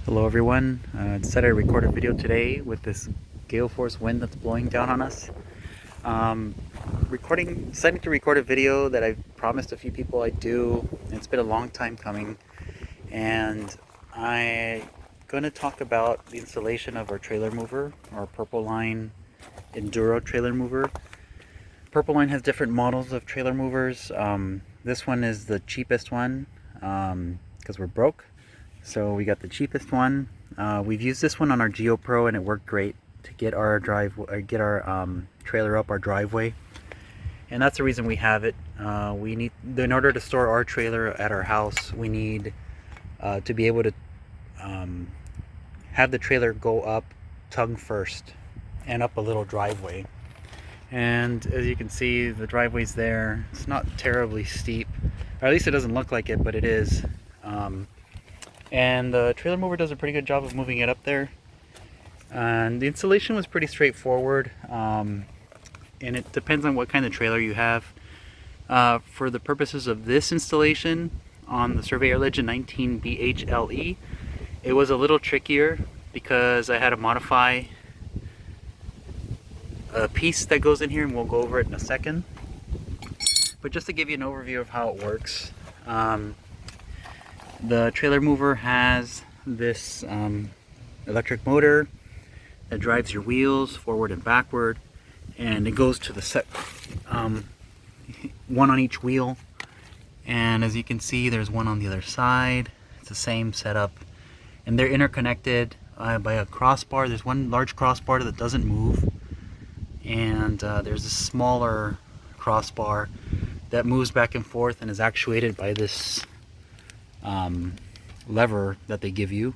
Hello everyone. Decided to record a video today with this gale force wind that's blowing down on us. Deciding to record a video that I've promised a few people I'd do. It's been a long time coming, and I'm going to talk about the installation of our trailer mover, our Purpleline Enduro trailer mover. Purpleline has different models of trailer movers. This one is the cheapest one because we're broke. So we got the cheapest one. We've used this one on our GeoPro and it worked great to get our trailer up our driveway, and that's the reason we have it. In order to store our trailer at our house, we need to be able to have the trailer go up tongue first and up a little driveway. And as you can see, the driveway's there. It's not terribly steep, or at least it doesn't look like it, but it is. And the trailer mover does a pretty good job of moving it up there. And the installation was pretty straightforward, and it depends on what kind of trailer you have. For the purposes of this installation on the Surveyor Legend 19 BHLE, it was a little trickier because I had to modify a piece that goes in here, and we'll go over it in a second. But just to give you an overview of how it works, the trailer mover has this electric motor that drives your wheels forward and backward, and it goes to the set one on each wheel. And as you can see, there's one on the other side. It's the same setup, and they're interconnected by a crossbar. There's one large crossbar that doesn't move, and there's a smaller crossbar that moves back and forth and is actuated by this lever that they give you.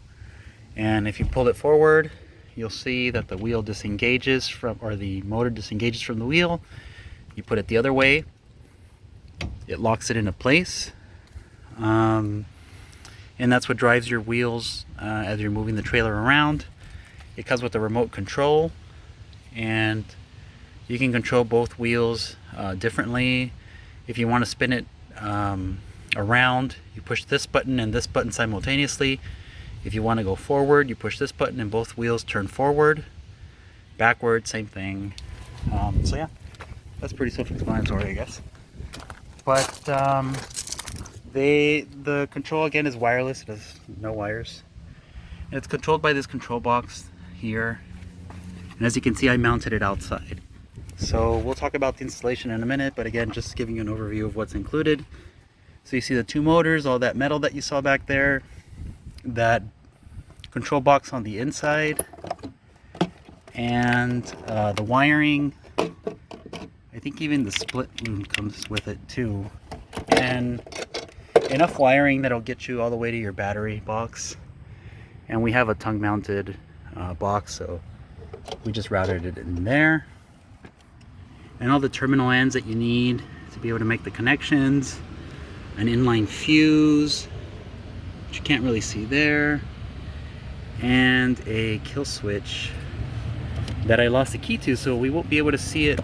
And if you pull it forward, you'll see that the wheel disengages from, or the motor disengages from the wheel. You put it the other way, it locks it into place, and that's what drives your wheels as you're moving the trailer around. It comes with a remote control, and you can control both wheels differently. If you want to spin it around, you push this button and this button simultaneously. If you want to go forward, you push this button and both wheels turn forward. Backward, same thing. So yeah, that's pretty self-explanatory, I guess. But the control again is wireless. It has no wires. And it's controlled by this control box here. And as you can see, I mounted it outside. So we'll talk about the installation in a minute, but again, just giving you an overview of what's included. So you see the two motors, all that metal that you saw back there, that control box on the inside, and the wiring. I think even the split loop comes with it too, and enough wiring that'll get you all the way to your battery box. And we have a tongue mounted box, so we just routed it in there. And all the terminal ends that you need to be able to make the connections. An inline fuse, which you can't really see there, and a kill switch that I lost the key to, so we won't be able to see it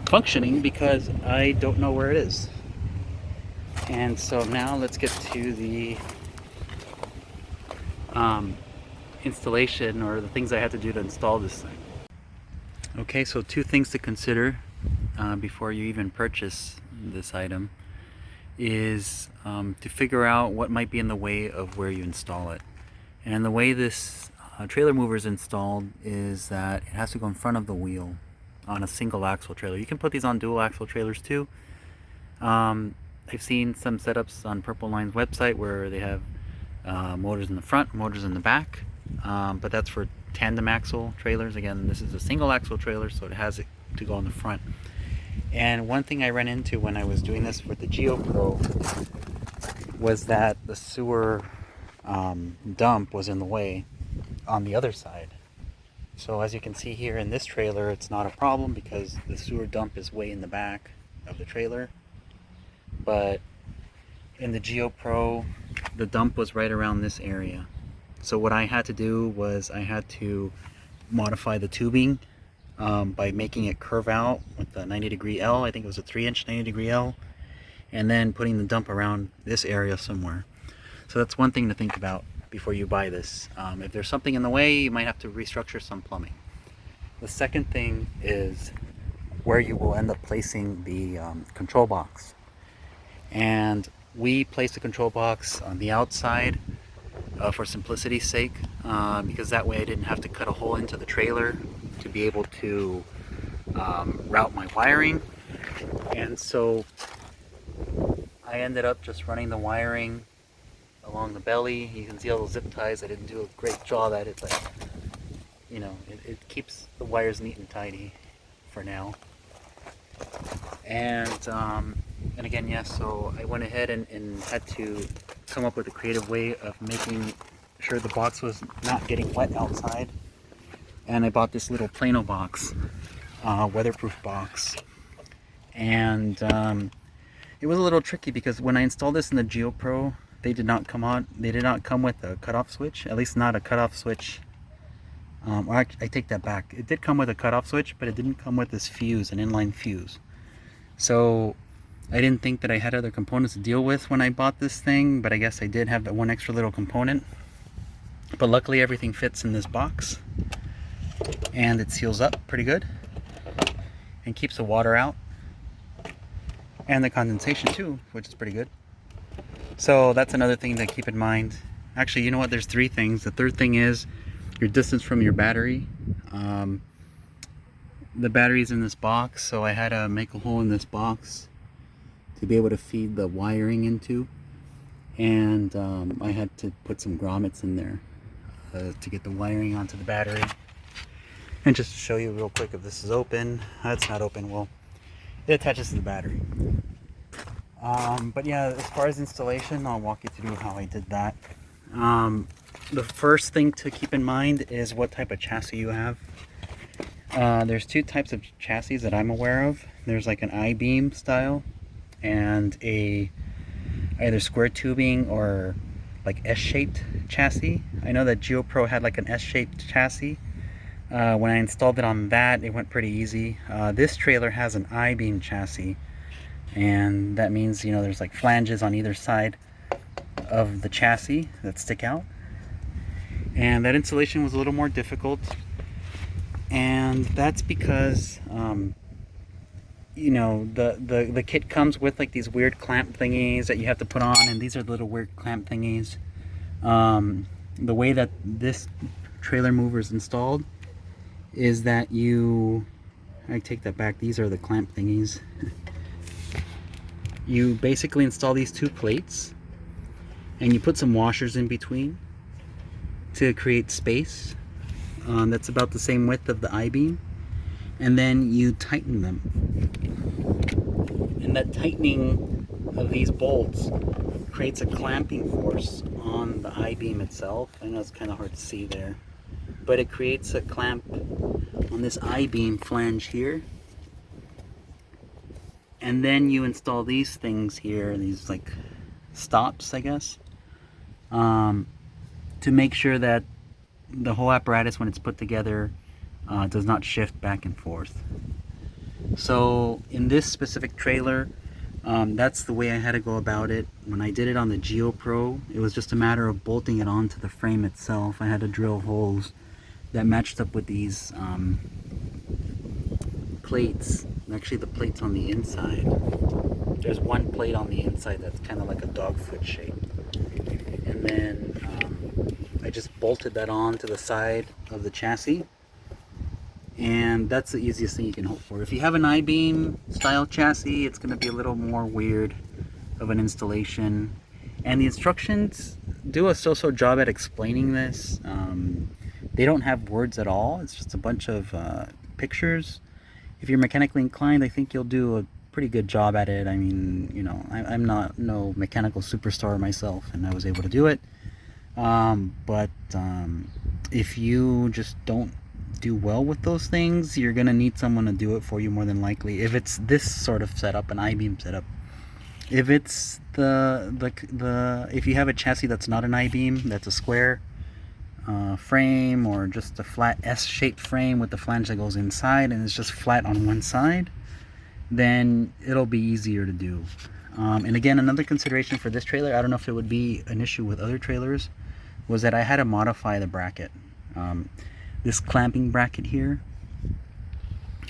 functioning because I don't know where it is. And so now let's get to the installation, or the things I had to do to install this thing. Okay, so two things to consider before you even purchase this item is to figure out what might be in the way of where you install it. And the way this trailer mover is installed is that it has to go in front of the wheel on a single axle trailer. You can put these on dual axle trailers too. I've seen some setups on Purpleline's website where they have motors in the front, motors in the back, but that's for tandem axle trailers. Again, this is a single axle trailer, so it has it to go on the front. And one thing I ran into when I was doing this with the GeoPro was that the sewer dump was in the way on the other side. So as you can see here in this trailer, it's not a problem because the sewer dump is way in the back of the trailer. But in the GeoPro, the dump was right around this area. So what I had to do was I had to modify the tubing by making it curve out with a 90-degree L. I think it was a 3-inch 90-degree L, and then putting the dump around this area somewhere. So that's one thing to think about. before you buy this. If there's something in the way, you might have to restructure some plumbing. The second thing is where you will end up placing the control box. And we placed the control box on the outside for simplicity's sake, because that way I didn't have to cut a hole into the trailer to be able to route my wiring. And so I ended up just running the wiring along the belly. You can see all those zip ties. I didn't do a great job at it, but you know, it keeps the wires neat and tidy for now. And again, yes, so I went ahead and had to come up with a creative way of making sure the box was not getting wet outside. And I bought this little Plano box, weatherproof box. And it was a little tricky because when I installed this in the GeoPro, they did not come with a cutoff switch, at least not a cutoff switch. I take that back. It did come with a cutoff switch, but it didn't come with this fuse, an inline fuse. So I didn't think that I had other components to deal with when I bought this thing, but I guess I did have that one extra little component. But luckily everything fits in this box, and it seals up pretty good and keeps the water out and the condensation too, which is pretty good. So that's another thing to keep in mind. Actually, you know what, there's three things. The third thing is your distance from your battery. The battery's in this box, so I had to make a hole in this box to be able to feed the wiring into, and I had to put some grommets in there to get the wiring onto the battery. And just to show you real quick, if this is open, it's not open, well, it attaches to the battery. But yeah, as far as installation, I'll walk you through how I did that. The first thing to keep in mind is what type of chassis you have. There's two types of chassis that I'm aware of. There's like an I-beam style and a either square tubing or like S-shaped chassis. I know that GeoPro had like an S-shaped chassis. When I installed it on that, it went pretty easy. This trailer has an I-beam chassis, and that means, you know, there's like flanges on either side of the chassis that stick out. And that installation was a little more difficult, and that's because you know, the kit comes with like these weird clamp thingies that you have to put on, and these are the little weird clamp thingies. The way that this trailer mover is installed is that I take that back, these are the clamp thingies. You basically install these two plates and you put some washers in between to create space. That's about the same width of the I-beam, and then you tighten them. And that tightening of these bolts creates a clamping force on the I-beam itself. I know it's kind of hard to see there, but it creates a clamp on this I-beam flange here. And then you install these things here, these like stops, I guess, to make sure that the whole apparatus, when it's put together, does not shift back and forth. So in this specific trailer, that's the way I had to go about it. When I did it on the GeoPro, it was just a matter of bolting it onto the frame itself. I had to drill holes that matched up with these plates. Actually, the plate's on the inside. There's one plate on the inside that's kind of like a dog foot shape. And then I just bolted that on to the side of the chassis. And that's the easiest thing you can hope for. If you have an I-beam style chassis, it's going to be a little more weird of an installation. And the instructions do a so-so job at explaining this. They don't have words at all. It's just a bunch of pictures. If you're mechanically inclined, I think you'll do a pretty good job at it. I mean, you know, I'm not no mechanical superstar myself, and I was able to do it. But if you just don't do well with those things, you're gonna need someone to do it for you more than likely. If it's this sort of setup, an I-beam setup. If it's if you have a chassis that's not an I-beam, that's a square frame, or just a flat S-shaped frame with the flange that goes inside and it's just flat on one side, then it'll be easier to do. And again, another consideration for this trailer, I don't know if it would be an issue with other trailers, was that I had to modify the bracket. This clamping bracket here,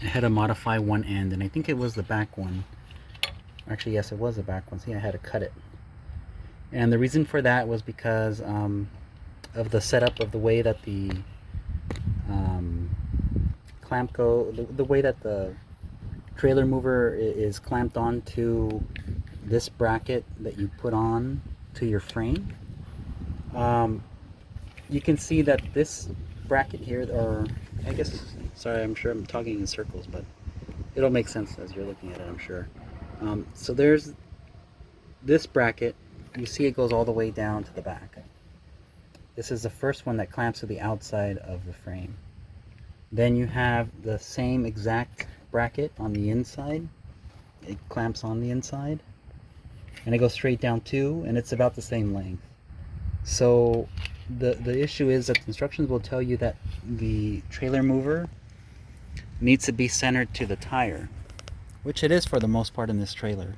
I had to modify one end, and I think it was the back one. Actually, yes, it was the back one. See, I had to cut it. And the reason for that was because of the setup of the way that the clamp the way that the trailer mover is clamped onto this bracket that you put on to your frame. You can see that this bracket here, or I guess, sorry, I'm sure I'm talking in circles, but it'll make sense as you're looking at it, I'm sure. So there's this bracket. You see it goes all the way down to the back. This is the first one that clamps to the outside of the frame. Then you have the same exact bracket on the inside. It clamps on the inside, and it goes straight down too, and it's about the same length. So the issue is that the instructions will tell you that the trailer mover needs to be centered to the tire, which it is for the most part in this trailer.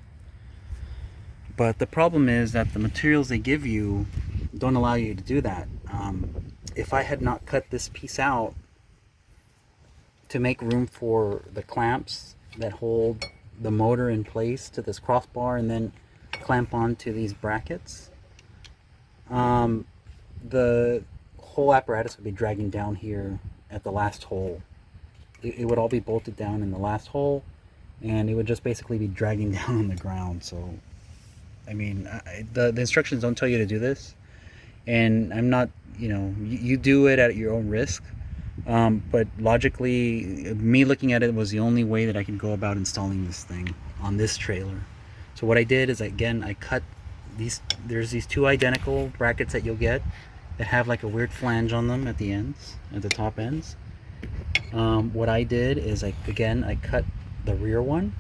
But the problem is that the materials they give you don't allow you to do that. If I had not cut this piece out to make room for the clamps that hold the motor in place to this crossbar and then clamp onto these brackets, the whole apparatus would be dragging down here at the last hole. It would all be bolted down in the last hole, and it would just basically be dragging down on the ground. So I mean, the instructions don't tell you to do this, and I'm not, you do it at your own risk, but logically, me looking at it was the only way that I could go about installing this thing on this trailer. So what I did is, again, I cut there's these two identical brackets that you'll get that have like a weird flange on them at the ends, at the top ends. What I did is, I cut the rear one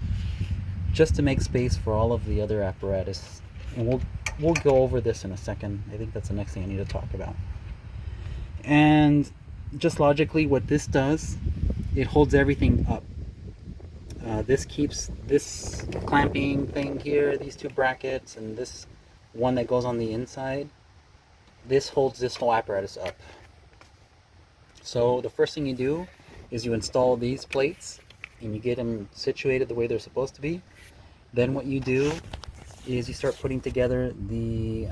just to make space for all of the other apparatus, and we'll go over this in a second. I think that's the next thing I need to talk about. And just logically, what this does, it holds everything up. This keeps this clamping thing here, these two brackets, and this one that goes on the inside. This holds this whole apparatus up. So the first thing you do is you install these plates, and you get them situated the way they're supposed to be. Then what you do is you start putting together the,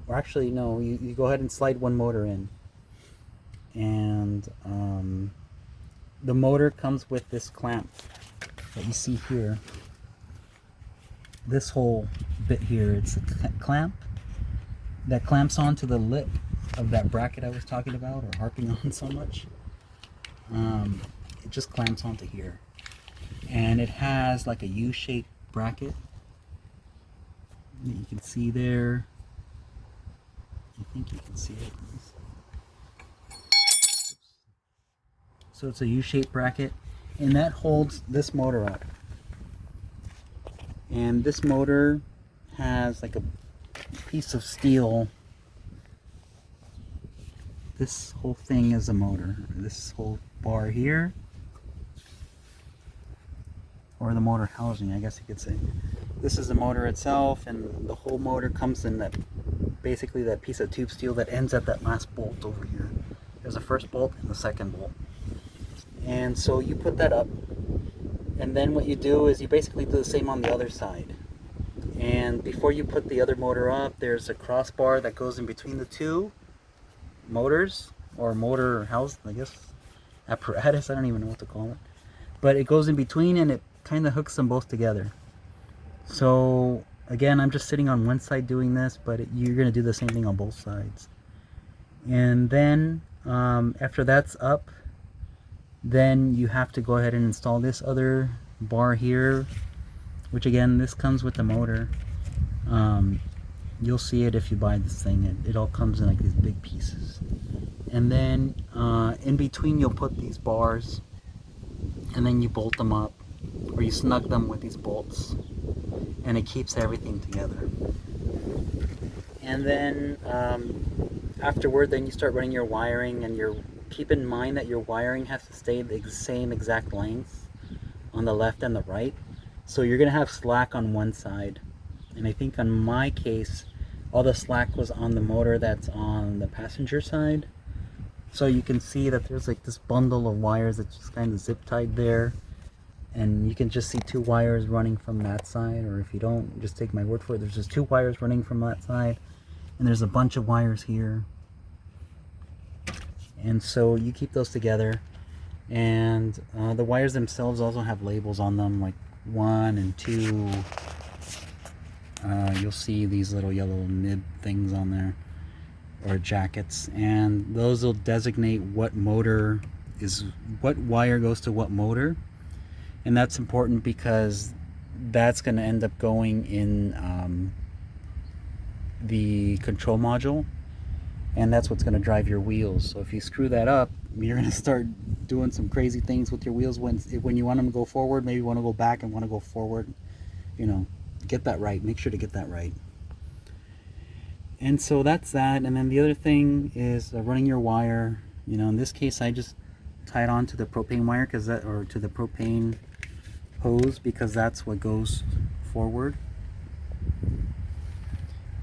or actually no, you go ahead and slide one motor in. And the motor comes with this clamp that you see here. This whole bit here, it's a clamp that clamps onto the lip of that bracket I was talking about, or harping on so much. It just clamps onto here. And it has like a U-shaped bracket that you can see there. I think you can see it. So it's a U-shaped bracket, and that holds this motor up. And this motor has like a piece of steel. This whole thing is a motor. This whole bar here, or the motor housing, I guess you could say. This is the motor itself, and the whole motor comes in that, basically that piece of tube steel that ends at that last bolt over here. There's a first bolt and the second bolt. And so you put that up, and then what you do is you basically do the same on the other side. And before you put the other motor up, there's a crossbar that goes in between the two motors, or motor house, I guess, apparatus, I don't even know what to call it. But it goes in between, and it kind of hooks them both together. So again, I'm just sitting on one side doing this, but you're going to do the same thing on both sides. And then after that's up, then you have to go ahead and install this other bar here, which again, this comes with the motor. You'll see it if you buy this thing. It all comes in like these big pieces. And then in between, you'll put these bars, and then you bolt them up, or you snug them with these bolts, and it keeps everything together. And then afterward, then you start running your wiring, and keep in mind that your wiring has to stay the same exact length on the left and the right. So you're going to have slack on one side. And I think on my case, all the slack was on the motor that's on the passenger side. So you can see that there's like this bundle of wires that's just kind of zip tied there. And you can just see 2 wires running from that side, or if you don't, just take my word for it, there's just 2 wires running from that side, and there's a bunch of wires here. And so you keep those together, and the wires themselves also have labels on them, like 1 and 2. You'll see these little yellow nib things on there, or jackets, and those will designate what motor is, what wire goes to what motor. And that's important because that's going to end up going in the control module, and that's what's going to drive your wheels. So if you screw that up, you're going to start doing some crazy things with your wheels when you want them to go forward, maybe you want to go back and want to go forward. You know, get that right. Make sure to get that right. And so that's that. And then the other thing is running your wire. You know, in this case, I just tied on to the propane wire or to the propane hose, because that's what goes forward.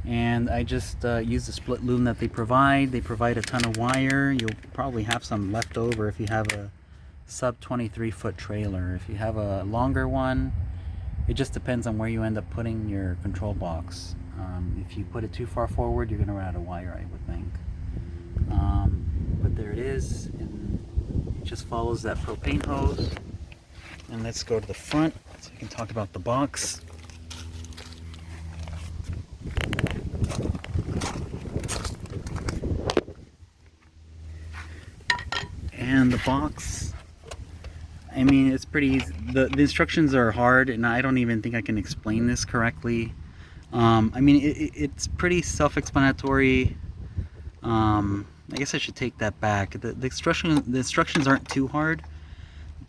And I just use the split loom that they provide. They provide a ton of wire. You'll probably have some left over if you have a sub 23-foot trailer. If you have a longer one, it just depends on where you end up putting your control box. If you put it too far forward, you're going to run out of wire, I would think. But there it is, and it just follows that propane hose. And let's go to the front so we can talk about the box. And the box, I mean, it's pretty easy. The instructions are hard, and I don't even think I can explain this correctly. I mean, it's pretty self-explanatory. I guess I should take that back. The instructions aren't too hard,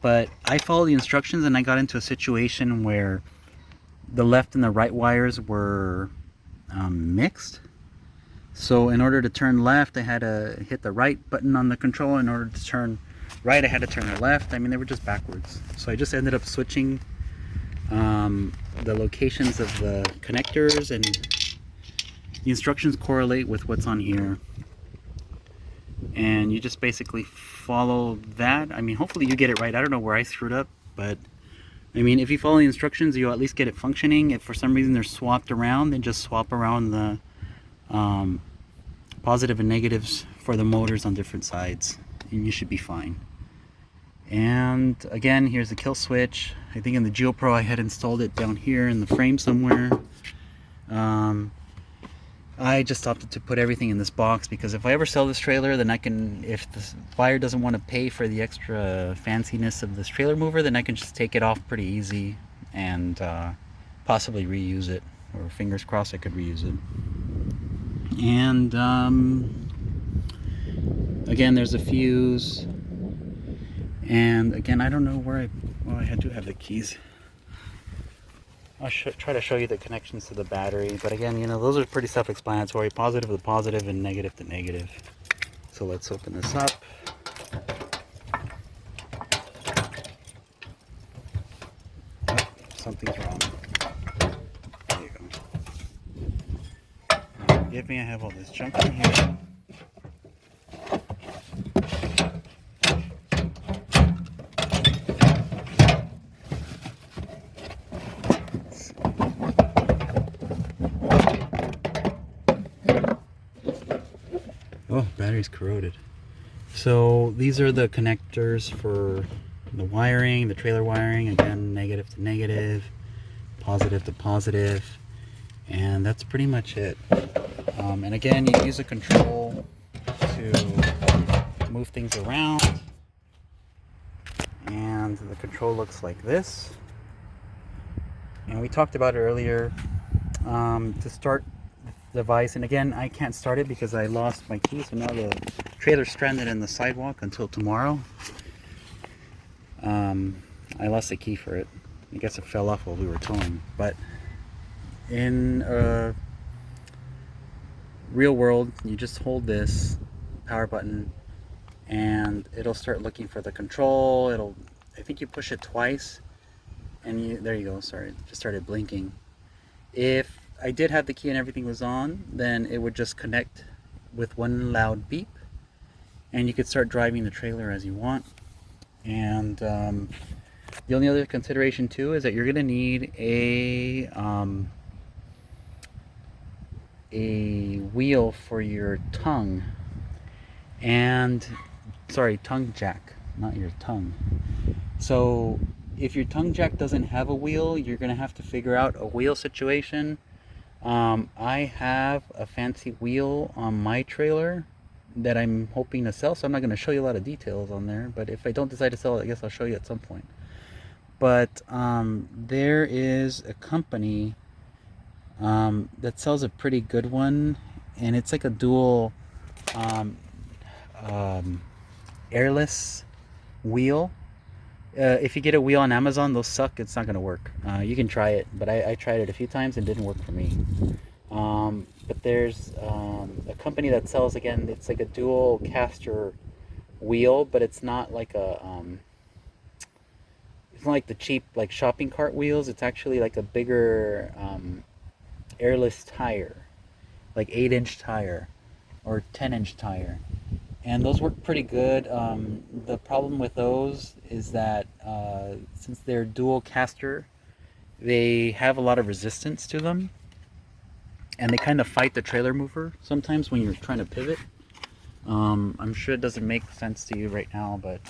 but I followed the instructions and I got into a situation where the left and the right wires were mixed. So in order to turn left, I had to hit the right button on the control. In order to turn right, I had to turn the left. I mean, they were just backwards. So I just ended up switching the locations of the connectors, and the instructions correlate with what's on here. And you just basically follow that. I mean, hopefully you get it right. I don't know where I screwed up, but I mean, if you follow the instructions, you'll at least get it functioning. If for some reason they're swapped around, then just swap around the positive and negatives for the motors on different sides, and you should be fine. And again, here's the kill switch. I think in the GeoPro I had installed it down here in the frame somewhere. I just opted to put everything in this box because if I ever sell this trailer, then I can, if the buyer doesn't want to pay for the extra fanciness of this trailer mover, then I can just take it off pretty easy and possibly reuse it, or fingers crossed I could reuse it. And again, there's a fuse. And again, I don't know where I do have the keys. I'll try to show you the connections to the battery, but again, you know, those are pretty self-explanatory. Positive to positive and negative to negative. So let's open this up. Oh, something's wrong. There you go. Forgive me, I have all this junk in here. Oh, battery's corroded. So these are the connectors for the wiring, the trailer wiring. Again, negative to negative, positive to positive, and that's pretty much it. And again, you use a control to move things around, and the control looks like this. And we talked about it earlier. To start the device, and again, I can't start it because I lost my key, so now the trailer's stranded in the sidewalk until tomorrow. I lost the key for it. I guess it fell off while we were towing. But in real world, you just hold this power button and it'll start looking for the control. I think you push it twice and there you go. Sorry, it just started blinking. If I did have the key and everything was on, then it would just connect with one loud beep, and you could start driving the trailer as you want. And the only other consideration too is that you're going to need a wheel for your tongue, and sorry, tongue jack, not your tongue. So if your tongue jack doesn't have a wheel, you're going to have to figure out a wheel situation. I have a fancy wheel on my trailer that I'm hoping to sell, so I'm not going to show you a lot of details on there, but if I don't decide to sell it, I guess I'll show you at some point. But there is a company that sells a pretty good one, and it's like a dual airless wheel. If you get a wheel on Amazon, those suck. It's not going to work. You can try it, but I tried it a few times and it didn't work for me. But there's a company that sells, again, it's like a dual caster wheel, but it's not like a it's not like the cheap like shopping cart wheels. It's actually like a bigger airless tire, like 8-inch tire or 10-inch tire, and those work pretty good. The problem with those is that since they're dual caster, they have a lot of resistance to them, and they kind of fight the trailer mover sometimes when you're trying to pivot. I'm sure it doesn't make sense to you right now, but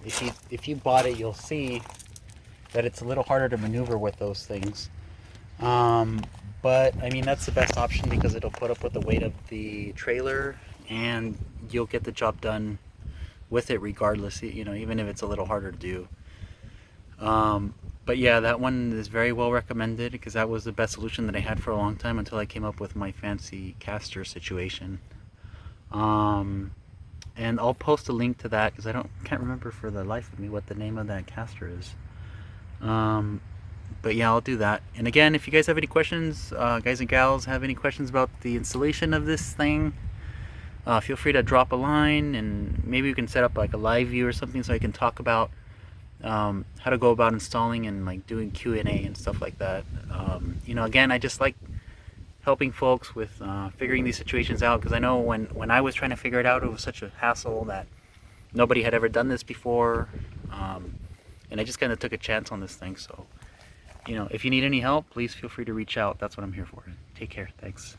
if you bought it, you'll see that it's a little harder to maneuver with those things. But I mean, that's the best option because it'll put up with the weight of the trailer, and you'll get the job done with it regardless, you know, even if it's a little harder to do. But yeah, that one is very well recommended because that was the best solution that I had for a long time until I came up with my fancy caster situation. And I'll post a link to that because can't remember for the life of me what the name of that caster is. But yeah, I'll do that. And again, if you guys have any questions, guys and gals have any questions about the installation of this thing, feel free to drop a line, and maybe we can set up like a live view or something so I can talk about how to go about installing and like doing Q&A and stuff like that. You know, again, I just like helping folks with figuring these situations out, because I know when I was trying to figure it out, it was such a hassle that nobody had ever done this before, and I just kind of took a chance on this thing. So, you know, if you need any help, please feel free to reach out. That's what I'm here for. Take care. Thanks.